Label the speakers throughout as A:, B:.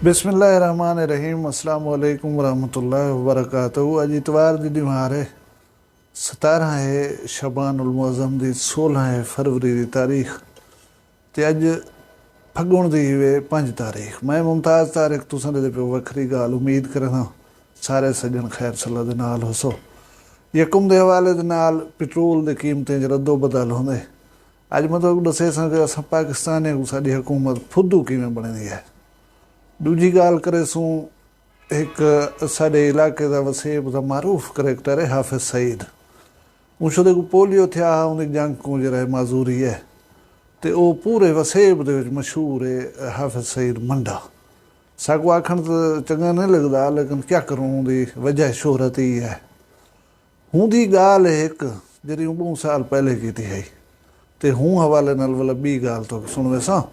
A: बिस्मिल्लाहिर्रहमानिर्रहीम अस्सलाम वालेकुम वरहमतुल्लाहि वबरकातुहू। अज इतवार की दीवार है 17 है शबानुल मुअज़्ज़म दी 16 है फरवरी की तारीख तो अज फगुण की वे 5 तारीख। मैं मुमताज़ तारिक तुसां दे पे वखरी गाल उम्मीद करना सारे सज्जन खैर सलाह दे नाल होसो। यकम के हवाले दे नाल पेट्रोल की कीमतें रद्दो बदल होंदे। अज मैं तुहानू दसे सा कि असां पाकिस्तान को साडी हुकूमत फुद्दू किवें बनी है। दूजी गाल करे सूँ एक साडे इलाके का वसेब का मारूफ करैक्टर है हाफिज सईद। उनके को पोलियो थिया उनकी जंग को जरा माजूरी है तो वह पूरे वसेब दे विच मशहूर है हाफिज सईद मंडा। साकू आखण तो चंगा नहीं लगता लेकिन क्या करूँ उनकी वजह शोहरत ही है। हूँ की गाल है एक जी बहुत साल पहले की है तो हूँ हवाले नाल वाला बी गाल तो सुन वैसा।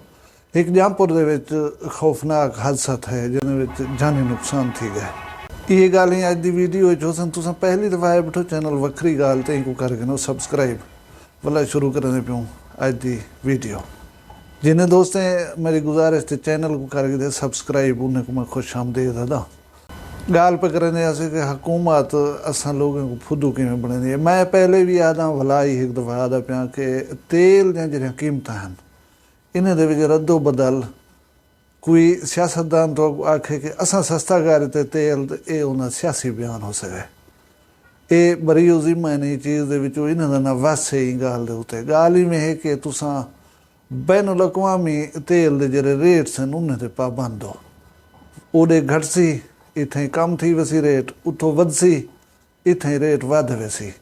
A: एक जामपुर दे विच खौफनाक हादसा है जिन्हें जानी नुकसान थी गए। ये गालें अज की वीडियो होसन तुसां पहली दफ़ा आए बैठो चैनल वखरी गाल ते को करके नो सब्सक्राइब वाला शुरू करने प्यूँ अज की वीडियो। जिन्हें दोस्तें मेरी गुजारिश थे चैनल को करके दे सब्सक्राइब उन्हें को मैं खुश आमदीद अदा। गाल पे करें ऐसे कि हुकूमत असा लोगों को फुद्दू किवें बने है। मैं पहले भी आदा वलाई एक दफ़ा आदा पाँ कि तेल दी जिहड़ियां कीमतां हन इन्हें दे विच रद्दो बदल कोई सियासतदान तो आखे कि असा सस्ता कर ते तेल तो यह उन्हें सियासी बयान हो सके। ये बड़ी उजिमा नहीं चीज़ दे विचों इन्हां दा ना वस है ही गाल दे उत्ते। गाल ही में है कि तुसां बैनुल अक़वामी तेल दे जिहड़े रेट्स हैं उन्हें ते पाबंद हो। ओडे घटसी इत्थें कम थी वसी रेट उतों वधसी इत्थें रेट वध वैसी।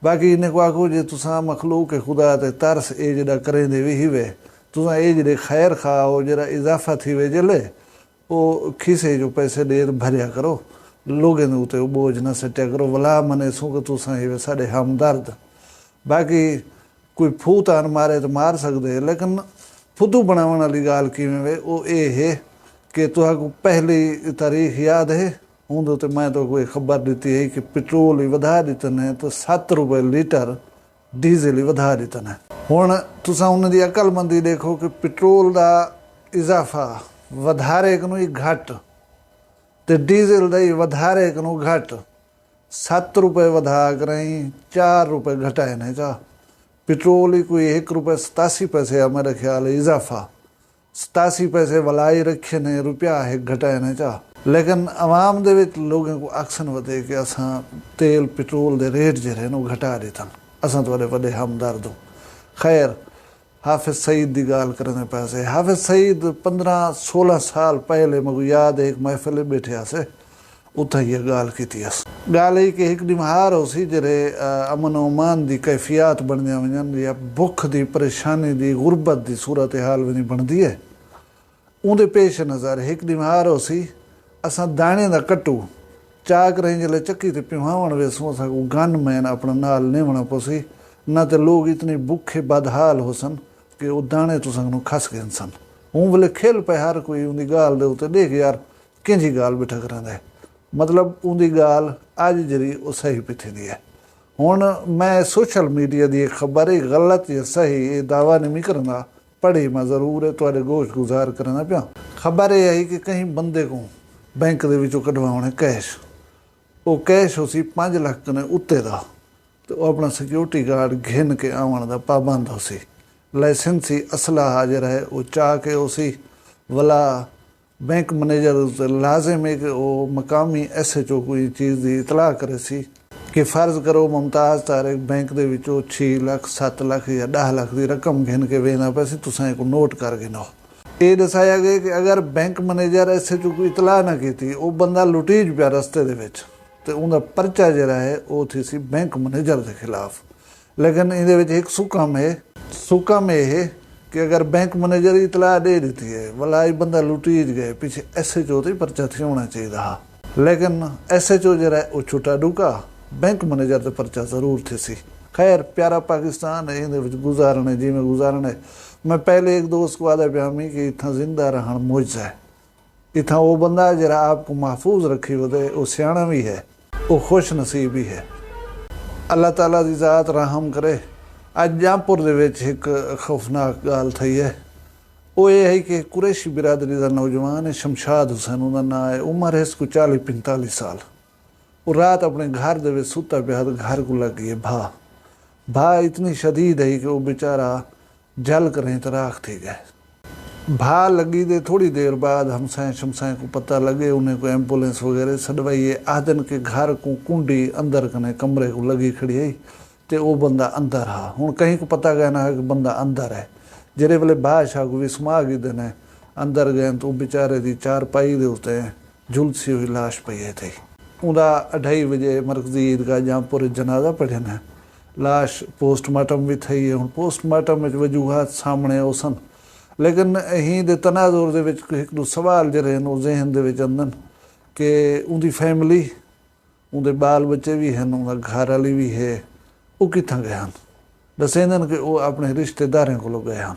A: बाकी इन्हें को आखो जे तुसां मखलूक खुदा ते तरस ये जिहड़ा करेंदे भी ही वे तुसां ये जिहड़े खैर खा हो जरा इजाफा थी वे जले वो खीसे जो पैसे देर भरिया करो लोगों के उत्ते बोझ न सटिया करो। वला मने सू कि तुसां ये साडे हमदर्द। बाकी कोई फू तान मारे तो मार सकते लेकिन फुद्दू बनाने वाली गाल किवें वे वो ये है कि तुहानू पहली तारीख याद है उनके उत्ते मैं तो कोई खबर दी है कि पेट्रोल ही वधा दिते ने तो 7 रुपए लीटर डीजल ही वधा दिते ने। हुण तुसां उन्हां दी अकलमंदी देखो कि पेट्रोल का इजाफा वधारे कनू ही घट तो डीजल का ही वधारे कनू घट 7 रुपए वधा करें 4 रुपए घटाए ने चा। पेट्रोल ही कोई 1 रुपए 87 पैसे है मेरे ख्याल इजाफा 87 पैसे वलाई रखे ने रुपया है घटाए ने चा। लेकिन आवाम दे विच लोगों को अक्सन वधे कि असां तेल पेट्रोल दे रेट जिहड़े ने घटा दितन असां तुहाडे वॾे हमदर्द हो। खैर हाफिज सईद की गाल करने पैसे हाफिज सईद 15-16 साल पहले मुझे याद है एक महफिल बैठे से उत ये गाल की गाल है कि एक निमहार हो सी जरे अमन उमान की कैफियत बनदियां वञन या भुख की परेशानी की गुरबत की सूरत हाल भी नहीं बनती है। उनके पेश नज़र एक निमहार हो सी असां दाणे का कट्टू चाक रही जल्द चक्की ते पिवावण वेसूं असां को गन मैन अपना नाल नेवना पोसी ना तो लोग इतने भुखे बदहाल हो सन कि वो दाने तो संग खस गए सन। हूँ बोले खेल पे हर कोई उनकी गाल दे उत्ते देख यार किंजी गाल बिठा करांदा है मतलब उनकी गाल अज जरी वो सही पे थी है। हुण मैं सोशल मीडिया की एक खबर है गलत या सही ये दावा नहीं करना पढ़ी मैं जरूर है तुहाडे गोश गुजार करना पिया। खबर यह है कि कहीं बंदे को बैंक दे विचों कढवाउणे कैश वो कैश हो सी 5 लाख ने उत्ते दा तो वह अपना सिक्योरिटी गार्ड घिन के आवन का पाबंद हो सी। लाइसेंसी असला हाजिर है वो चाह के उसी वाला बैंक मैनेजर लाजिम है कि वो मकामी SHO कोई चीज़ की इतला करे सी कि फ़र्ज़ करो मुमताज़ तारिक बैंक दे विचों 6 लाख 7 लाख या 10 लाख की रकम घिन के वेना पैसे तुसां को नोट कर गिनो। ये दसाया गया कि अगर बैंक मैनेजर SHO को इतला ना की वो बंदा लुटीज पिया रस्ते दे विच तो उनका परचा जरा है वो थी सी बैंक मैनेजर के खिलाफ। लेकिन ये एक सुकम यह है कि अगर बैंक मैनेजर इतला दे दी है वला बंदा लुटीज गए पीछे SHO तो परचा थी होना चाहिए था। लेकिन SHO जरा है वो छुटा डुका बैंक मैनेजर तो परचा जरूर थी सी। खैर प्यारा पाकिस्तान है ये गुजारने जिमें गुजारने। मैं पहले एक दोस्त को आदा प्यामी कि इतना जिंदा रहन मुझ है इतना वो बंदा जरा आपको महफूज रखी वधे वो सियाणा भी है वो खुश नसीब भी है। अल्लाह ताला की ज़ात रहम करे। अज जामपुर दे विच एक खौफनाक गाल थी है वो ये है कि कुरैशी बिरादरी का नौजवान है, शमशाद हुसैन उनका नाम है, उम्र है इसको 40-45 साल। वो रात अपने घर दे विच सुता पिया तो घर को लग गई भा इतनी शदीद है कि वो बेचारा जल करें तो राख थी गए। भा लगी दे थोड़ी देर बाद हमसाए शमसाए को पता लगे, उन्हें कोई एम्बुलेंस वगैरह सडवाइए। आदन के घर को कुंडी अंदर कने कमरे को लगी खड़ी है तो वो बंदा अंदर हा। हुण कहीं को पता गया ना कि बंदा अंदर है। जेरे वेले बादशाह को विस्मा गई देने अंदर गए तो बेचारे की चारपाई दे उत्ते झुलसी हुई लाश पई थी। उदा 2:30 बजे मरकजी ईदगाह जहाँ पूरे जनाजा पढ़े ने, लाश पोस्टमार्टम भी थी है। हुण पोस्टमार्टम में वजूहात सामने ओ सन, लेकिन ही दे तनाजुर दे विच एक दो सवाल जिहड़े ने जहन दे विच आंदन कि उनकी फैमिली, उनके बाल बच्चे भी हैं, उनका घर वाली भी है, वो कित्थां गए हैं। दसेंदन कि वो अपने रिश्तेदारों को गए हैं।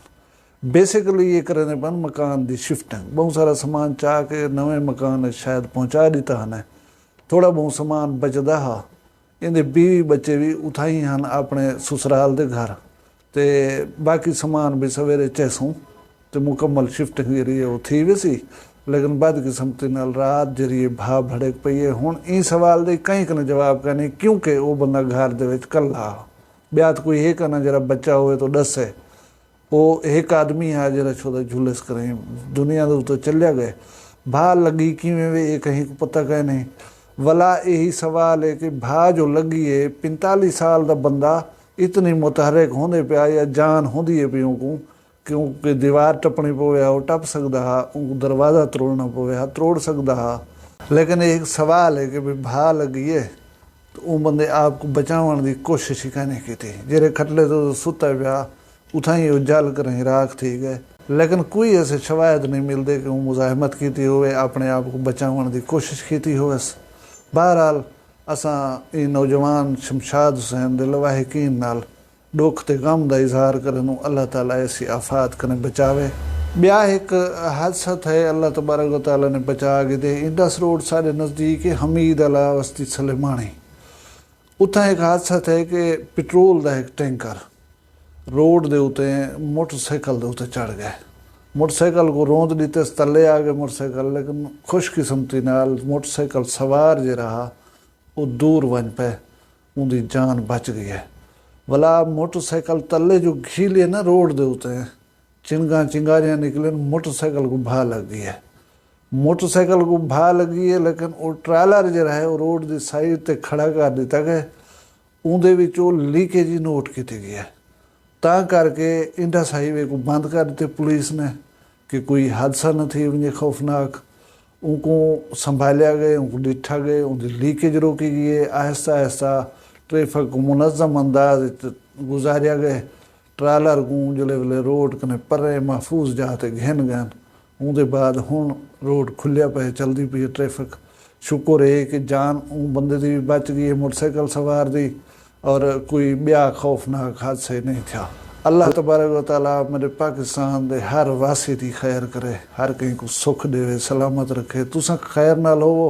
A: बेसिकली ये करने पन मकान की शिफ्टिंग, बहुत सारा समान चाह के नवे मकान शायद पहुँचा दिता है। थोड़ा बहुत समान बचता हा, इनके बीवी बच्चे भी उठाई हैं अपने ससुराल के घर, तो बाकी समान भी सवेरे चैसों तो मुकम्मल शिफ्टिंग जी वो थी भी सी। लेकिन बदकिस्मती नाल रात जी भा भड़क पई है। हुण ई सवाल दे कहीं कने जवाब का नहीं, क्योंकि वो बंदा घर दे विच कल्ला, ब्यात कोई एक ना जरा बच्चा होए तो दसे। वो एक आदमी है जरा छोटा झुलस करें दुनिया के उत्ते चलिया गए। भा लगी किवें वे ये कहीं को पता कह नहीं। वला यही सवाल है कि भा जो लगी है 45 साल का बंदा इतनी मुतहरक होंदे पिया या जान होंदी है पियों को, क्योंकि दीवार टपनी पवे वो टप सकता हा, दरवाज़ा तोड़ना पवे तोड़ सकता हा। लेकिन एक सवाल है कि भाई भा लगी है तो वो बंदे आपको बचाने की कोशिश ही नहीं की थी। जेरे खटले तो सुता पिया उठाई वो जल करें राख थी गए। लेकिन कोई ऐसे शवायद नहीं मिलते कि वो मुजाहमत की होवे, अपने आप को बचाने की कोशिश की हो। बहरहाल असां नौजवान शमशाद हुसैन दे लवाहिकीन नाल दुख ते गम का इजहार करन अल्लाह ताला ऐसी आफात कने बचावे। ब्या एक हादसा है अल्लाह तबारक व तआला ने बचा के दे। इंडस रोड सारे नज़दीक हमीद अला वस्ती सलेमानी, उत्थे एक हादसा है कि पेट्रोल का एक टैंकर रोड के उत्ते मोटरसाइकिल के उत्ते चढ़ गए। मोटरसाइकिल को रोंद दीते तले आ गए मोटरसाइकिल, लेकिन खुशकिस्मती नाल मोटरसाइकिल सवार जो रहा वो दूर वन पे, उनकी जान बच गई है। भला मोटरसाइकिल तले जो खीले ना रोड के उत्ते चिंगा चिंगारियाँ निकले, मोटरसाइकिल को भा लग गई है। मोटरसाइकिल को भा लगी है, लेकिन वो ट्रालर जो है वो रोड की साइड ते खड़ा कर दिता गया। उनदे विच वो लीकेज ही नोट की गई है, ता करके इंडस हाईवे को बंद कर दिते पुलिस ने कि कोई हादसा न थी वञे खौफनाक। उनको संभालिया गए, उनको डिठा गए, उनकी लीकेज रोकी गई है। आहिस्ता आहिस्ता ट्रैफिक को मुनज़्ज़म अंदाज गुजारिया गए। ट्रालर को जिले वेले रोड कने परे महफूज जाते घिन गए। उनके बाद हुण रोड खुलिया पे चलती पई ट्रैफिक। शुक्र है कि जान बंदे की भी बच गई है मोटरसाइकिल सवार की, और कोई ब्या खौफनाक हादसे नहीं था। अल्लाह तबारक व तआला मेरे पाकिस्तान दे हर वासी की खैर करे, हर कहीं को सुख देवे, सलामत रखे। तुसा खैर नाल होवो,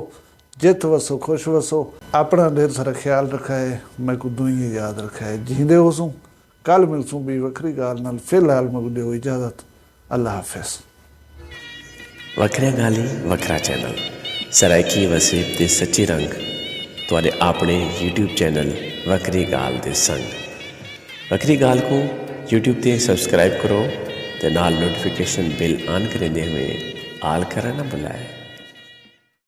A: जित वसो, खुश वसो, अपना ढेर सारा ख्याल रखा है, मैं को दुई याद रखा है। जींदे होसूँ, कल मिलसूँ भी वखरी गाल नाल। फिलहाल मैं को दिओ इजाजत। अल्लाह हाफिज़।
B: वखरिया गाली वखरा चैनल सराइकी वसीब ते सच्ची रंग तुहाडे अपने यूट्यूब चैनल वखरी गाल दे संग। वखरी गाल को यूट्यूब ते सब्सक्राइब करो ते नाल नोटिफिकेशन बिल ऑन करेंदे हुए आल करना ना भुलाए।